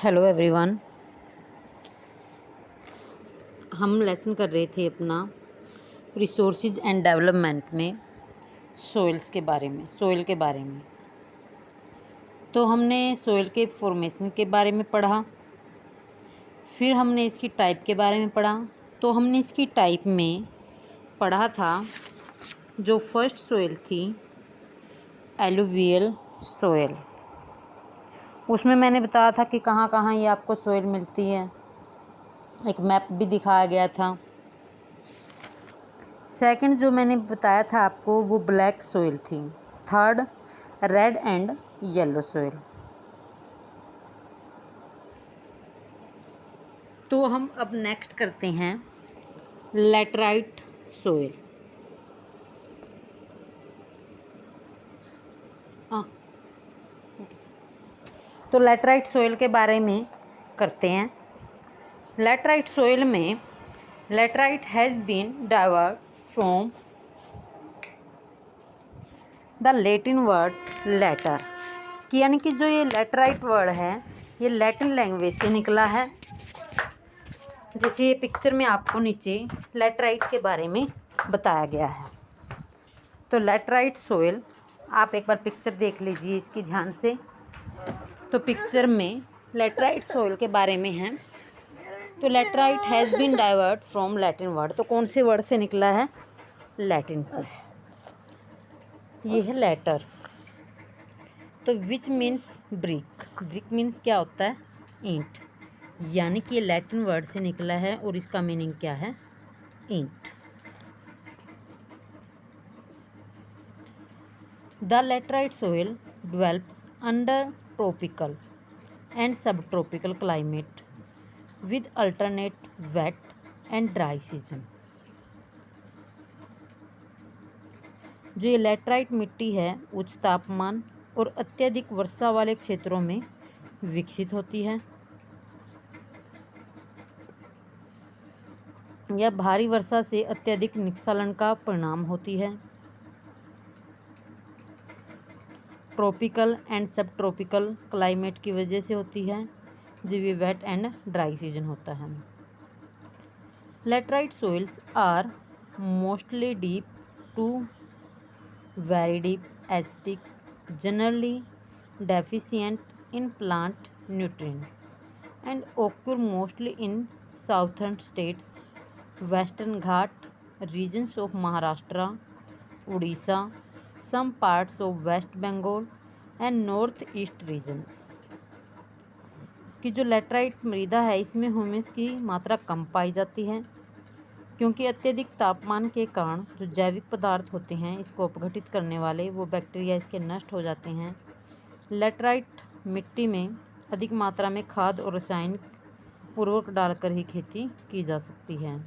Hello everyone. हम lesson कर रहे थे अपना रिसोर्सेज एंड डेवलपमेंट में सोइल के बारे में। तो हमने सोइल के फॉर्मेशन के बारे में पढ़ा, फिर हमने इसकी टाइप के बारे में पढ़ा। तो हमने इसकी टाइप में पढ़ा था, जो फर्स्ट सोइल थी एलुवियल सोइल। उसमें मैंने बताया था कि कहाँ कहाँ ये आपको सोइल मिलती है, एक मैप भी दिखाया गया था। सेकंड जो मैंने बताया था आपको, वो ब्लैक सोइल थी। Third red and yellow soil. तो हम अब नेक्स्ट करते हैं लैटराइट सोइल। तो लैटराइट सोइल के बारे में करते हैं। लैटराइट सोइल में laterite has been divert from the Latin word later, कि यानी कि जो ये लैटराइट वर्ड है ये लैटिन लैंग्वेज से निकला है। जैसे ये पिक्चर में आपको नीचे लैटराइट के बारे में बताया गया है। तो लैटराइट सोइल, आप एक बार पिक्चर देख लीजिए इसकी ध्यान से। तो पिक्चर में लैटराइट सोइल के बारे में है। तो laterite has been divert from Latin word, तो कौन से वर्ड से निकला है? लैटिन से। ये है लेटर। तो which means brick. Brick means क्या होता है? ईंट। यानी कि ये लैटिन वर्ड से निकला है और इसका मीनिंग क्या है? ईंट। The laterite soil develops under tropical and subtropical climate with alternate wet and dry season. जो ये लैटराइट मिट्टी है उच्च तापमान और अत्यधिक वर्षा वाले क्षेत्रों में विकसित होती है। यह भारी वर्षा से अत्यधिक निस्खलन का परिणाम होती है। Tropical and subtropical climate की वजह से होती है, जब ये वेट एंड ड्राई सीजन होता है। Laterite soils are mostly deep to very deep acidic, generally deficient in plant nutrients, and occur mostly in southern states, western Ghat regions of Maharashtra, Odisha, some parts of West Bengal and northeast regions। कि जो laterite मृदा है इसमें humus की मात्रा कम पाई जाती है, क्योंकि अत्यधिक तापमान के कारण जो जैविक पदार्थ होते हैं इसको अपघटित करने वाले वो बैक्टीरिया इसके नष्ट हो जाते हैं। लैटराइट मिट्टी में अधिक मात्रा में खाद और रासायनिक उर्वरक डालकर ही खेती की जा सकती है।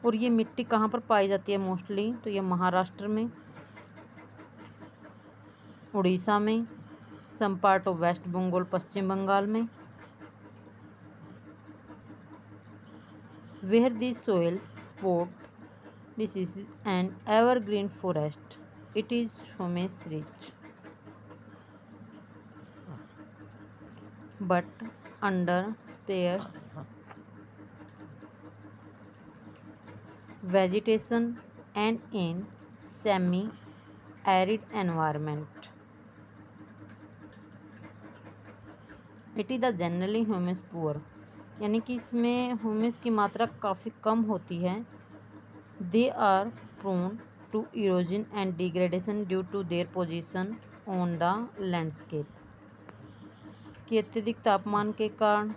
और ये मिट्टी कहाँ पर पाई जाती है मोस्टली? तो ये महाराष्ट्र में, उड़ीसा में, some part of West Bengal Paschim Bengal में। Where these soils support this is an evergreen forest, it is humus rich, but under sparse vegetation and in semi-arid environment. It is the generally humus poor, यानी कि इसमें humus की मात्रा काफ़ी कम होती है। They are prone to erosion and degradation due to their position on the landscape, कि अत्यधिक तापमान के कारण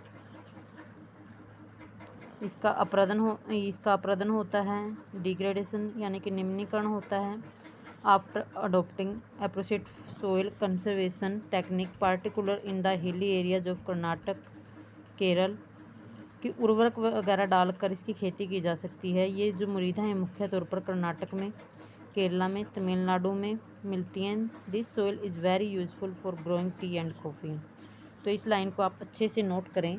इसका अपरदन होता है। डिग्रेडेशन यानी कि निम्नीकरण होता है। After adopting appropriate soil conservation technique particular in the hilly areas of Karnataka, Kerala, कि उर्वरक वगैरह डालकर इसकी खेती की जा सकती है। ये जो मृदा है मुख्य तौर पर कर्नाटक में, केरला में, तमिलनाडु में मिलती हैं। This soil is very useful for growing T and coffee. तो इस लाइन को आप अच्छे से नोट करें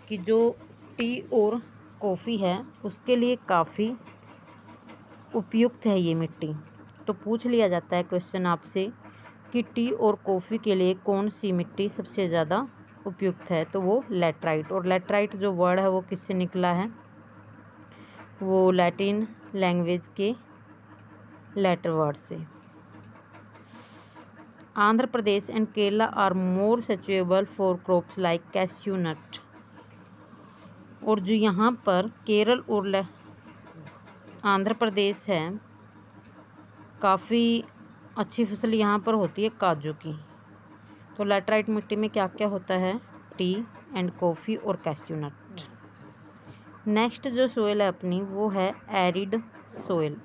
कि जो टी और कॉफ़ी है उसके लिए काफ़ी उपयुक्त है ये मिट्टी। तो पूछ लिया जाता है क्वेश्चन आपसे कि टी और कॉफ़ी के लिए कौन सी मिट्टी सबसे ज़्यादा उपयुक्त है तो वो लैटराइट। और लैटराइट जो वर्ड है वो किससे निकला है, वो लैटिन लैंग्वेज के लैटर वर्ड से। Andhra Pradesh and Kerala are more suitable for crops like cashew nut. और जो यहाँ पर केरल और आंध्र प्रदेश है, काफ़ी अच्छी फसल यहाँ पर होती है काजू की। तो लैटराइट मिट्टी में क्या क्या होता है, टी एंड कॉफ़ी और कैश्यू नट। नेक्स्ट जो सोइल है अपनी वो है arid soil.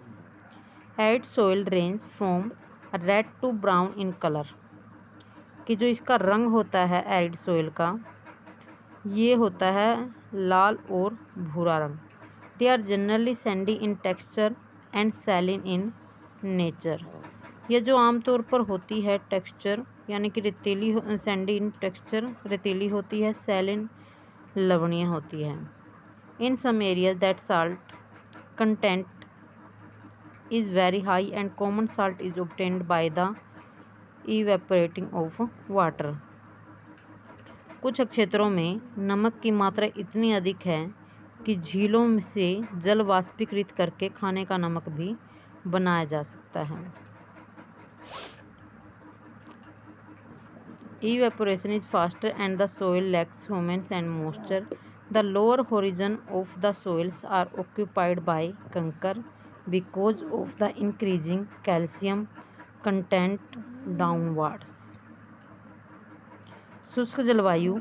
Arid soil range from red to brown in colour, कि जो इसका रंग होता है एरिड सोइल का ये होता है लाल और भूरा रंग। They are generally sandy in texture and saline in nature. ये जो आमतौर पर होती है टेक्सचर यानी कि रेतीली, सैंडी इन टेक्सचर रेतीली होती है, सैलिन लवणीय होती है। In some areas that salt content is very high and common salt is obtained by the evaporating of water। कुछ क्षेत्रों में नमक की मात्रा इतनी अधिक है कि झीलों से जल वाष्पीकृत करके खाने का नमक भी बनाया जा सकता है। Evaporation is faster and the soil lacks humus and moisture. The lower horizon of the soils are occupied by कंकर because of the increasing calcium content downwards। शुष्क जलवायु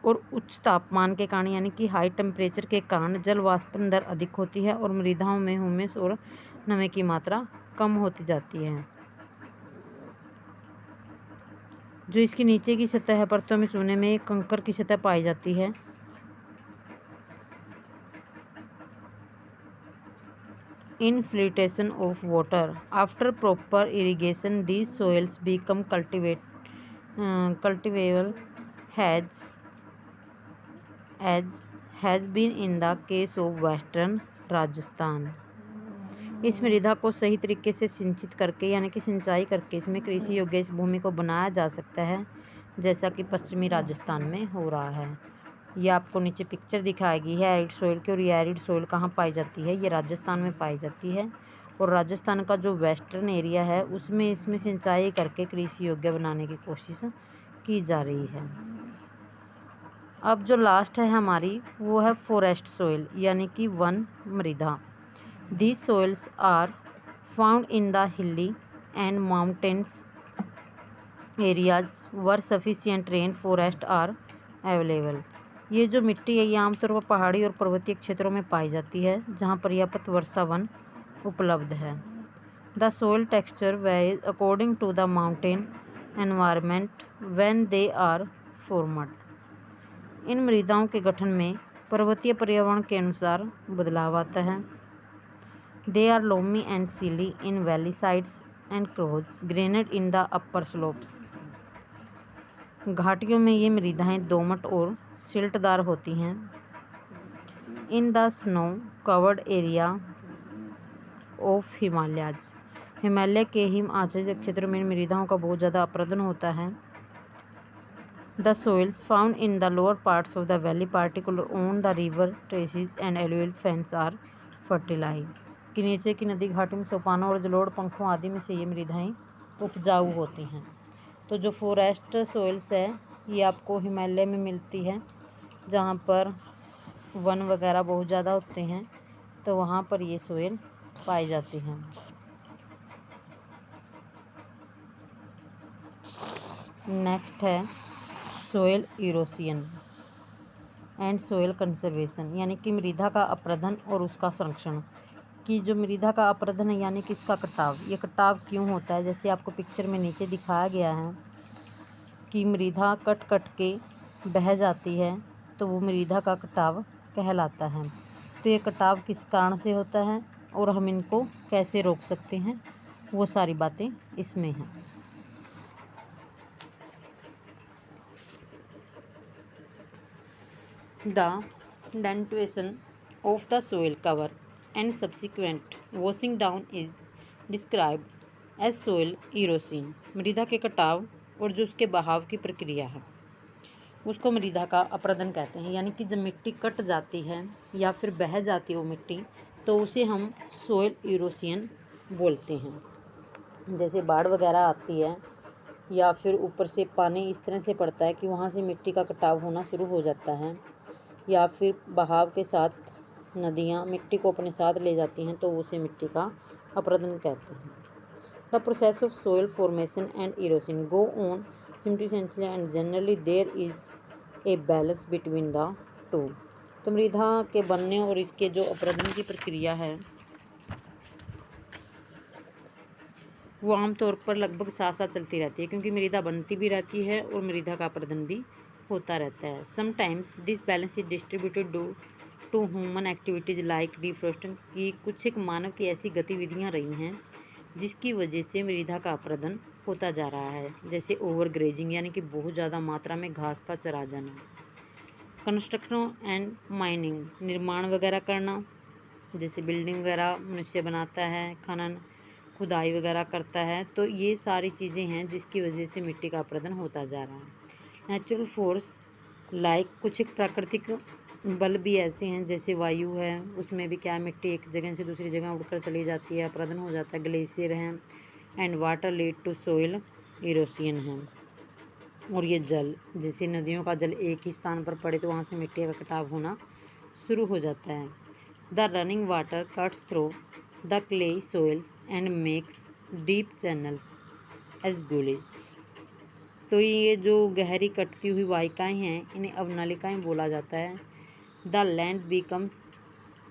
और उच्च तापमान के कारण यानी कि हाई टेम्परेचर के कारण जल वाष्पन दर अधिक होती है और मृदाओं में ह्यूमस और नमी की मात्रा कम होती जाती है। जो इसकी नीचे की सतह है परतों में चूने में कंकर की सतह पाई जाती है। Infiltration of water after proper irrigation these soils become cultivable as has been in the case of western Rajasthan. इस मृदा को सही तरीके से सिंचित करके यानी कि सिंचाई करके इसमें कृषि योग्य इस भूमि को बनाया जा सकता है, जैसा कि पश्चिमी राजस्थान में हो रहा है। ये आपको नीचे पिक्चर दिखाएगी है एरिड सोइल की। और ये एरिड सोइल कहाँ पाई जाती है, ये राजस्थान में पाई जाती है। और राजस्थान का जो वेस्टर्न एरिया है उसमें इसमें सिंचाई करके कृषि योग्य बनाने की कोशिश की जा रही है। अब जो लास्ट है हमारी वो है फॉरेस्ट सोइल यानी कि वन मृदा। These soils are found in the hilly and mountains areas where sufficient rain forest are available। ये जो मिट्टी है ये आमतौर पर पहाड़ी और पर्वतीय क्षेत्रों में पाई जाती है जहाँ पर्याप्त वर्षा वन उपलब्ध है। The soil texture varies according to the mountain environment when they are formed। इन मृदाओं के गठन में पर्वतीय पर्यावरण के अनुसार बदलाव आता है। They are loamy and silly in valley sides and coarse grained in the upper slopes। घाटियों में ये मृदाएं दोमट और सिल्टदार होती हैं। In the snow covered area of Himalayas Himalaya के हिम आच्छादित क्षेत्रों में मृदाओं का बहुत ज़्यादा अपरदन होता है। The soils found in the lower parts of the valley particularly on the river traces and alluvial fens are fertile। कि नीचे की नदी घाटी में सोपानों और जलोढ़ पंखों आदि में से ये मृदाएं उपजाऊ होती हैं। तो जो फॉरेस्ट सोइल्स है ये आपको हिमालय में मिलती है जहाँ पर वन वगैरह बहुत ज़्यादा होते हैं, तो वहाँ पर ये सोइल पाई जाती हैं। नेक्स्ट है सोइल इरोसियन एंड सोइल कंजर्वेशन यानी कि मृदा का अपरदन और उसका संरक्षण। कि जो मृदा का अपरदन है यानी कि इसका कटाव, ये कटाव क्यों होता है, जैसे आपको पिक्चर में नीचे दिखाया गया है कि मृदा कट कट के बह जाती है तो वो मृदा का कटाव कहलाता है। तो ये कटाव किस कारण से होता है और हम इनको कैसे रोक सकते हैं, वो सारी बातें इसमें हैं। The denudation of the soil cover and subsequent washing down is described as soil erosion। मृदा के कटाव और जो उसके बहाव की प्रक्रिया है उसको मृदा का अपरदन कहते हैं। यानी कि जब मिट्टी कट जाती है या फिर बह जाती है वो मिट्टी, तो उसे हम सोइल इरोसियन बोलते हैं। जैसे बाढ़ वगैरह आती है या फिर ऊपर से पानी इस तरह से पड़ता है कि वहाँ से मिट्टी का कटाव होना शुरू हो जाता है, या फिर बहाव के साथ नदियाँ मिट्टी को अपने साथ ले जाती हैं, तो उसे मिट्टी का अपरदन कहते हैं। The process of soil formation and erosion go on simply and generally there is a balance between the two. तो मृदा के बनने और इसके जो अपरदन की प्रक्रिया है वो आमतौर पर लगभग साथ साथ चलती रहती है, क्योंकि मृदा बनती भी रहती है और मृदा का अपरदन भी होता रहता है। Sometimes this balance is distributed due to human activities like deforestation की कुछ एक मानव की ऐसी गतिविधियां रही हैं जिसकी वजह से मृदा का अपरदन होता जा रहा है, जैसे ओवर ग्रेजिंग यानी कि बहुत ज़्यादा मात्रा में घास का चरा जाना, कंस्ट्रक्शन एंड माइनिंग निर्माण वगैरह करना, जैसे बिल्डिंग वगैरह मनुष्य बनाता है, खनन खुदाई वगैरह करता है, तो ये सारी चीज़ें हैं जिसकी वजह से मिट्टी का अपरदन होता जा रहा है। नेचुरल फोर्स लाइक कुछ एक प्राकृतिक बल भी ऐसे हैं, जैसे वायु है, उसमें भी क्या मिट्टी एक जगह से दूसरी जगह उड़कर चली जाती है, अपरदन हो जाता है। ग्लेशियर हैं and water lead to soil erosion है। और ये जल, जैसे नदियों का जल एक ही स्थान पर पड़े तो वहाँ से मिट्टी का कटाव होना शुरू हो जाता है। The running water cuts through the clayey soils and makes deep channels as gullies. तो ये जो गहरी कटती हुई वाहिकाएँ हैं इन्हें अवनलिकाएँ बोला जाता है। The land becomes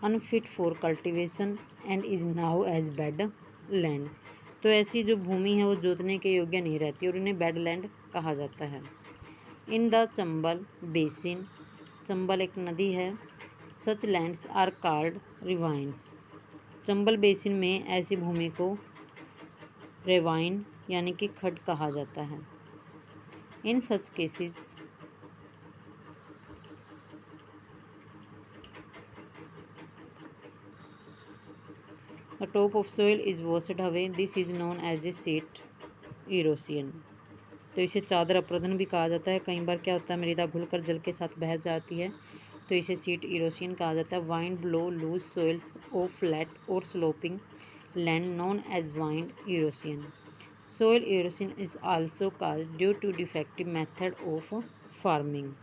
unfit for cultivation and is now as bad land. तो ऐसी जो भूमि है वो जोतने के योग्य नहीं रहती और इन्हें बेड लैंड कहा जाता है। In the Chambal basin, Chambal एक नदी है, such lands are called ravines. Chambal basin में ऐसी भूमि को रेवाइन यानी कि खड्ड कहा जाता है। In such cases the top of soil is washed away, this is known as a sheet erosion. तो इसे चादर अपरदन भी कहा जाता है। कई बार क्या होता है, मृदा घुलकर जल के साथ बह जाती है, तो इसे सीट इरोसियन कहा जाता है। Wind blow loose soils of flat और sloping land known as wind erosion. Soil erosion is also caused due to defective method of farming.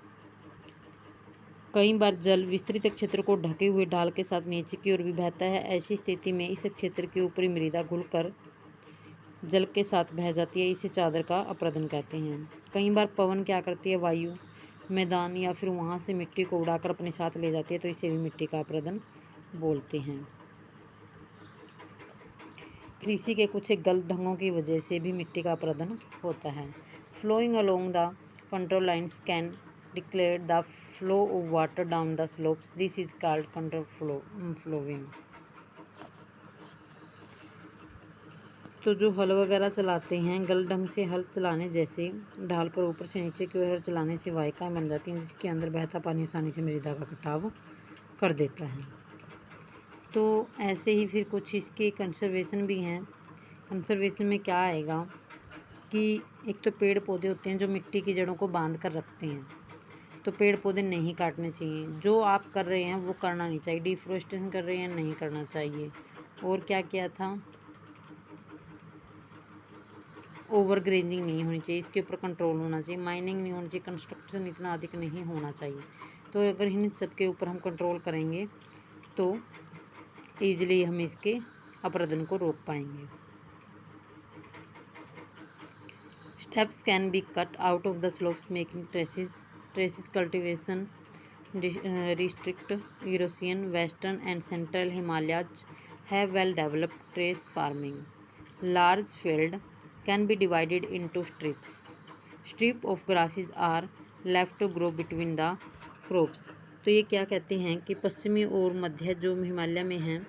कई बार जल विस्तृत क्षेत्र को ढके हुए ढाल के साथ नीचे की ओर भी बहता है। ऐसी स्थिति में इस क्षेत्र की ऊपरी मृदा घुलकर जल के साथ बह जाती है, इसे चादर का अपरदन कहते हैं। कई बार पवन क्या करती है, वायु मैदान या फिर वहाँ से मिट्टी को उड़ाकर अपने साथ ले जाती है, तो इसे भी मिट्टी का अपरदन बोलते हैं। कृषि के कुछ एक गलत ढंगों की वजह से भी मिट्टी का अपरदन होता है। Flowing along the control lines can declare the flow of water down the slopes, this is called control flowing. तो जो हल वगैरह चलाते हैं, गलत ढंग से हल चलाने जैसे ढाल पर ऊपर से नीचे की ओर हल चलाने से वाहिकाएँ बन जाती हैं, जिसके अंदर बहता पानी आसानी से मृदा का कटाव कर देता है। तो ऐसे ही फिर कुछ इसके कंजर्वेशन भी हैं। कंजर्वेशन में क्या आएगा कि एक तो पेड़ पौधे होते हैं जो मिट्टी की जड़ों को बांध कर रखते हैं, तो पेड़ पौधे नहीं काटने चाहिए। जो आप कर रहे हैं वो करना नहीं चाहिए। डिफॉरेस्टेशन कर रहे हैं, नहीं करना चाहिए। और क्या किया था, ओवर ग्रेजिंग नहीं होनी चाहिए, इसके ऊपर कंट्रोल होना चाहिए। माइनिंग नहीं होनी चाहिए, कंस्ट्रक्शन इतना अधिक नहीं होना चाहिए। तो अगर इन सब के ऊपर हम कंट्रोल करेंगे तो ईजिली हम इसके अपरदन को रोक पाएंगे। Steps can be cut out of the slopes making terraces cultivation restrict erosion. Western and central Himalayas have well developed terrace farming. Large field can be divided into strips. Strip of grasses are left to grow between the crops. तो ये क्या कहते हैं कि पश्चिमी और मध्य जो हिमालय में हैं,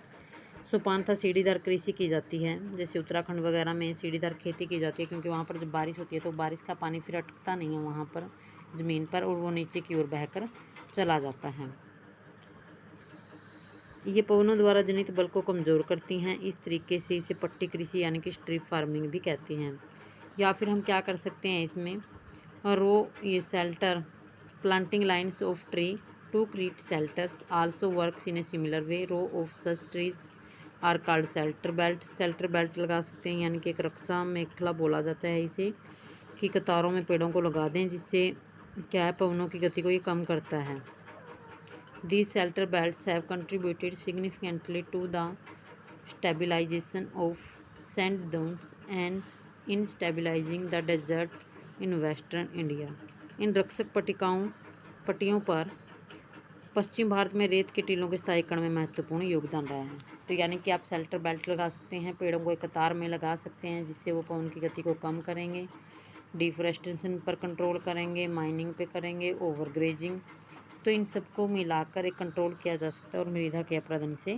सोपानता सीढ़ीदार कृषि की जाती है। जैसे उत्तराखंड वगैरह में सीढ़ीदार खेती की जाती है, क्योंकि वहाँ पर जब बारिश होती है तो बारिश का पानी फिर अटकता नहीं है वहाँ पर ज़मीन पर, और वो नीचे की ओर बहकर चला जाता है। ये पवनों द्वारा जनित बल को कमज़ोर करती हैं। इस तरीके से इसे पट्टी कृषि यानी कि स्ट्रिप फार्मिंग भी कहते हैं। या फिर हम क्या कर सकते हैं इसमें, रो ये shelter Planting lines of tree to create shelters also works in a similar way. Row of such trees are called shelter belt. Shelter belt लगा सकते हैं, यानी कि एक रक्षा मेखला बोला जाता है इसे, कि कतारों में पेड़ों को लगा दें, जिससे क्या है, पवनों की गति को ये कम करता है. These shelter belts have contributed significantly to the stabilization of sand dunes and in stabilizing the desert in western India. इन रक्षक पट्टियों पर पश्चिम भारत में रेत के टीलों के स्थायीकरण में महत्वपूर्ण योगदान रहा है. तो यानी कि आप शेल्टर बेल्ट लगा सकते हैं, पेड़ों को एक कतार में लगा सकते हैं, जिससे वो पवन की गति को कम करेंगे, डिफोरेस्टेशन पर कंट्रोल करेंगे, माइनिंग पे करेंगे, ओवरग्रेजिंग. तो इन सबको मिलाकर एक कंट्रोल किया जा सकता है और मृदा के अपरदन से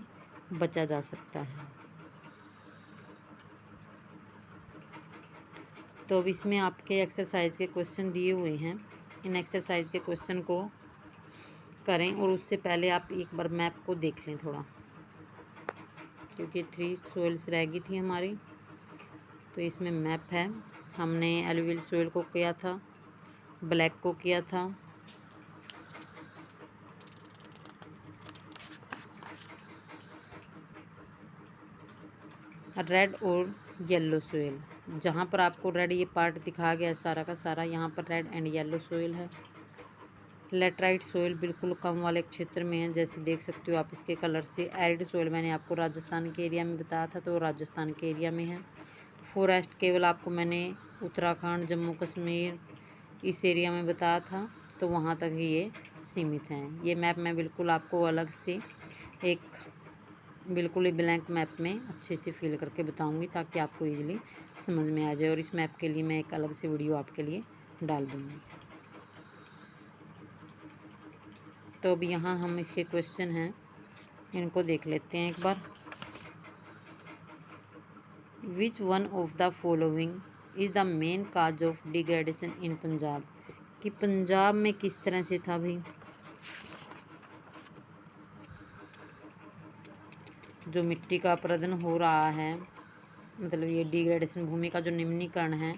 बचा जा सकता है. तो अब इसमें आपके एक्सरसाइज के क्वेश्चन दिए हुए हैं. इन एक्सरसाइज के क्वेश्चन को करें और उससे पहले आप एक बार मैप को देख लें थोड़ा, क्योंकि 3 सोइल्स रह गई थी हमारी. तो इसमें मैप है. हमने एलुवियल सोइल को किया था, ब्लैक को किया था, रेड और येलो सोइल. जहाँ पर आपको रेड ये पार्ट दिखा गया सारा का सारा, यहाँ पर रेड एंड येलो सोइल है. लेटराइट सोइल बिल्कुल कम वाले क्षेत्र में है, जैसे देख सकते हो आप इसके कलर से. एरिड सोइल मैंने आपको राजस्थान के एरिया में बताया था, तो राजस्थान के एरिया में है. फॉरेस्ट केवल आपको मैंने उत्तराखंड, जम्मू कश्मीर इस एरिया में बताया था, तो वहाँ तक ही ये सीमित हैं. ये मैप मैं बिल्कुल आपको अलग से एक बिल्कुल ही ब्लैंक मैप में अच्छे से फिल करके बताऊंगी, ताकि आपको इजीली समझ में आ जाए. और इस मैप के लिए मैं एक अलग से वीडियो आपके लिए डाल दूँगी. तो अब यहाँ हम इसके क्वेश्चन हैं, इनको देख लेते हैं एक बार. Which one of the following is the main cause of degradation in Punjab. कि पंजाब में किस तरह से था भाई, जो मिट्टी का अपरदन हो रहा है, मतलब ये डिग्रेडेशन, भूमि का जो निम्नीकरण है,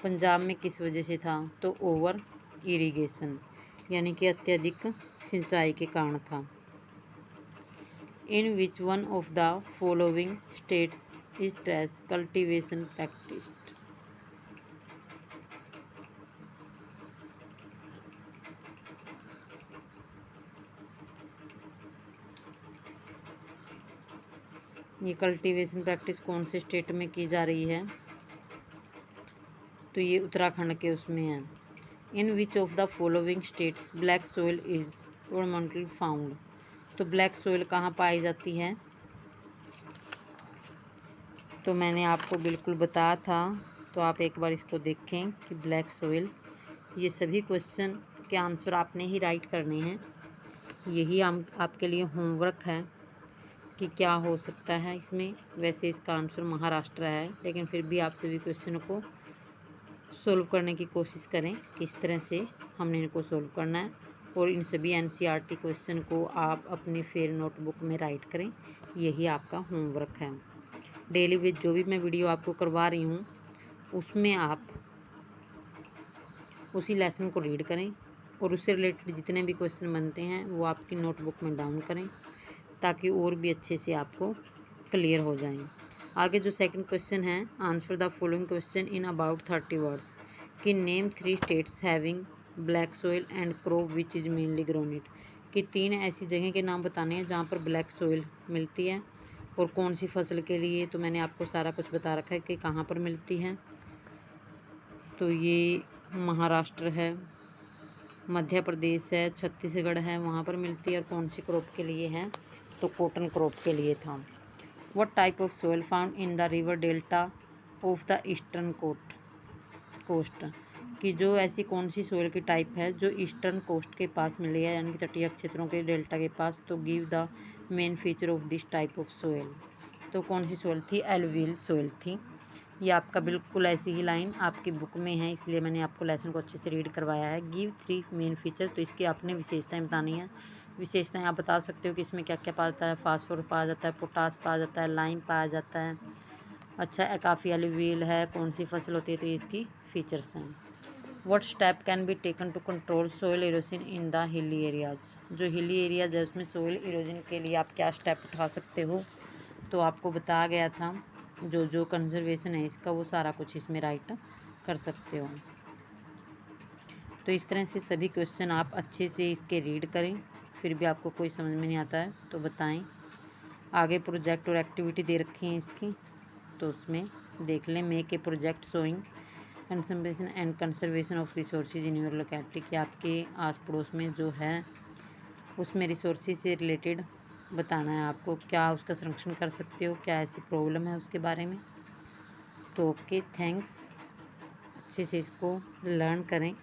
पंजाब में किस वजह से था. तो ओवर इरिगेशन, यानी कि अत्यधिक सिंचाई के कारण था. In which one of the following states is terrace cultivation practice. ये कल्टीवेशन प्रैक्टिस कौन से स्टेट में की जा रही है, तो ये उत्तराखंड के उसमें है. In which of the following states black soil is predominantly found. तो ब्लैक सोइल कहाँ पाई जाती है, तो मैंने आपको बिल्कुल बताया था. तो आप एक बार इसको देखें कि ब्लैक सोइल, ये सभी क्वेश्चन के आंसर आपने ही राइट करने हैं. यही आपके लिए होमवर्क है कि क्या हो सकता है इसमें. वैसे इसका आंसर महाराष्ट्र है, लेकिन फिर भी आप सभी क्वेश्चनों को सोल्व करने की कोशिश करें, किस तरह से हमने इनको सोल्व करना है. और इन सभी एनसीईआरटी क्वेश्चन को आप अपनी फेयर नोटबुक में राइट करें. यही आपका होमवर्क है. डेली विद जो भी मैं वीडियो आपको करवा रही हूँ, उसमें आप उसी लेसन को रीड करें और उससे रिलेटेड जितने भी क्वेश्चन बनते हैं वो आपकी नोटबुक में डाउन करें, ताकि और भी अच्छे से आपको क्लियर हो जाएं. आगे जो सेकंड क्वेश्चन है, answer the following question in about 30 words. कि name 3 states having black soil and crop which is mainly grown it. कि 3 ऐसी जगह के नाम बताने हैं जहाँ पर ब्लैक सोइल मिलती है और कौन सी फसल के लिए. तो मैंने आपको सारा कुछ बता रखा है कि कहाँ पर मिलती है. तो ये महाराष्ट्र है, मध्य प्रदेश है, छत्तीसगढ़ है, वहाँ पर मिलती है. और कौन सी क्रॉप के लिए है, तो कॉटन क्रॉप के लिए था. What type of soil found in the river delta of the eastern coast. कि जो ऐसी कौन सी सोइल की टाइप है जो ईस्टर्न कोस्ट के पास मिली है, यानी कि तटीय क्षेत्रों के डेल्टा के पास. तो give the main feature of this type of soil. तो कौन सी सोइल थी, एलुवियल सोइल थी. ये आपका बिल्कुल ऐसी ही लाइन आपकी बुक में है, इसलिए मैंने आपको लेसन को अच्छे से रीड करवाया है. Give 3 main feature. तो इसकी आपने विशेषताएं बतानी है. विशेषताएं आप बता सकते हो कि इसमें क्या क्या पाया जाता है. फास्फोरस पाया जाता है, पोटास पाया जाता है, लाइम पाया जाता है. अच्छा, काफ़ी एलुवियल है, कौन सी फसल होती है, तो ये इसकी फीचर्स हैं. What step can be taken to control soil erosion in the hilly areas. जो हिली एरियाज है उसमें सोइल इरोजन के लिए आप क्या स्टेप उठा सकते हो, तो आपको बताया गया था जो जो कंजर्वेशन है इसका वो सारा कुछ इसमें राइट कर सकते हो। तो इस तरह से सभी क्वेश्चन आप अच्छे से इसके रीड करें, फिर भी आपको कोई समझ में नहीं आता है तो बताएं। आगे प्रोजेक्ट और एक्टिविटी दे रखी हैं इसकी, तो उसमें देख लें। Make a project showing conservation and conservation of resources in your locality, कि आपके आस पड़ोस में जो है उसमें रिसोर्सेज से रिलेटेड बताना है आपको, क्या उसका संरक्षण कर सकते हो, क्या ऐसी प्रॉब्लम है उसके बारे में। तो ओके, थैंक्स, अच्छे से इसको लर्न करें।